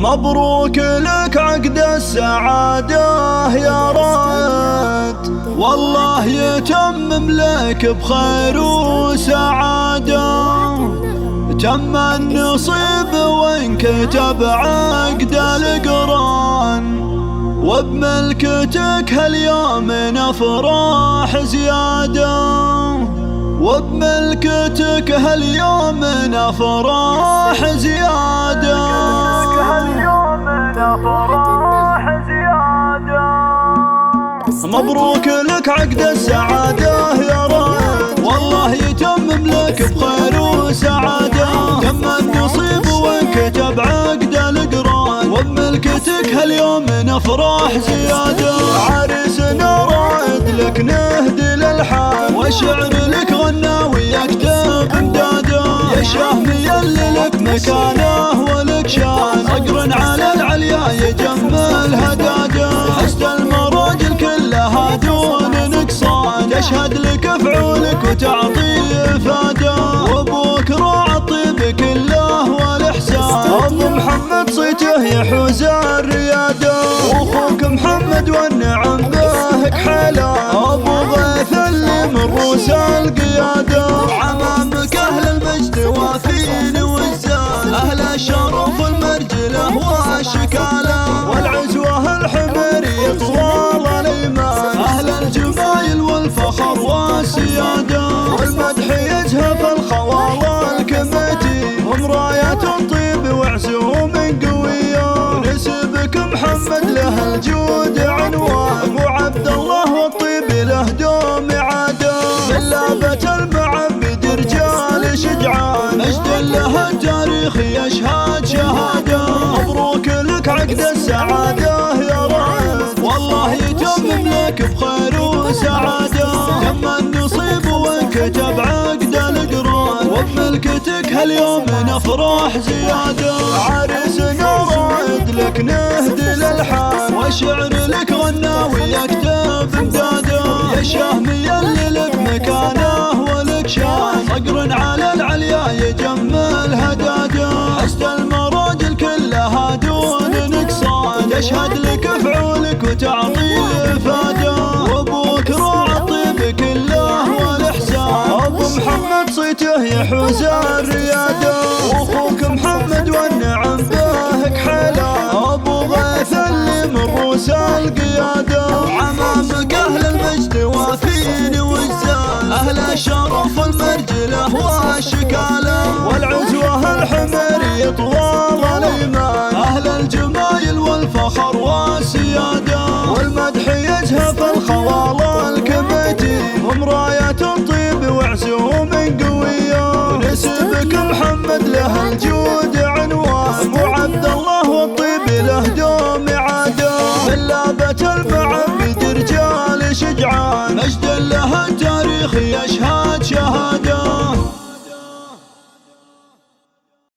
مبروك لك عقد السعادة يا رائد، والله يتمم لك بخير وسعادة. تم النصيب وانكتب عقد القران، وبملكتك هاليوم نفرح زيادة، وبملكتك هاليوم نفرح زيادة. مبروك لك عقد السعادة يا رائد، والله يتمم لك بخير وسعادة. تم النصيب وانكتب عقد القران، وبملكتك هاليوم نفرح زيادة. عريسنا رائد لك نهدي الالحان، والشعر لك غنى ويكتب امداده. يا شهمي اللي لك مكانه ولك شان، صقر على العليا يجمل هداده. حسد المراجل كلها دون نقصان، تشهد لك فعولك وتعطي افاده. وابوك راعى الطيب كله والاحسان، ابو محمد صيته يحوز الرياده. واخوك محمد والنعم بهك حلا، ابو غيث اللي من روس القياده. عمامك اهل المجد وافين والزان، اهل الشرف والمرجله والشكاله. والعزوه الحميري طوال الايمان، اهل الجمايل والفخر والسياده. والمدح يزهف الخواله الكميتي، هم رايات الطيب وعزوم قويه. ونسبك محمد له الجود عنوان، ابو عبد الله والطيب له دوم عاده. بلابة المعبد رجال شجعان، مجد له التاريخ يشهد شهاده. مبروك لك عقد السعاده يا رائد، والله يتمم لك بخير وسعاده. تم النصيب وانكتب عقد القران، وبملكتك هاليوم نفرح زياده. عريسنا رائد لك نهدي الالحان، والشعر لك غنى ويكتب امداده. يا شهمي اللي لك مكانه ولك شان، صقر على العليا يجمل هداده. حسد المراجل كلها دون نقصان، تشهد لك فعولك وتعطي افاده. وابوك راعى الطيب كله والاحسان، ابو محمد صيته يحوز الرياده. واخوك محمد والنعم بهك حلا، ابو غيث اللي من روس القياده. عمامك اهل المجد وافين والزان، اهل الشرف والمرجله والشكاله. والعزوه الحميري طوال الايمان، اهل الجمايل والفخر والسياده. والمدح يزهف الخواله الكميتي، هم رايات الطيب وعزوم قويه. ونسبك محمد له الجود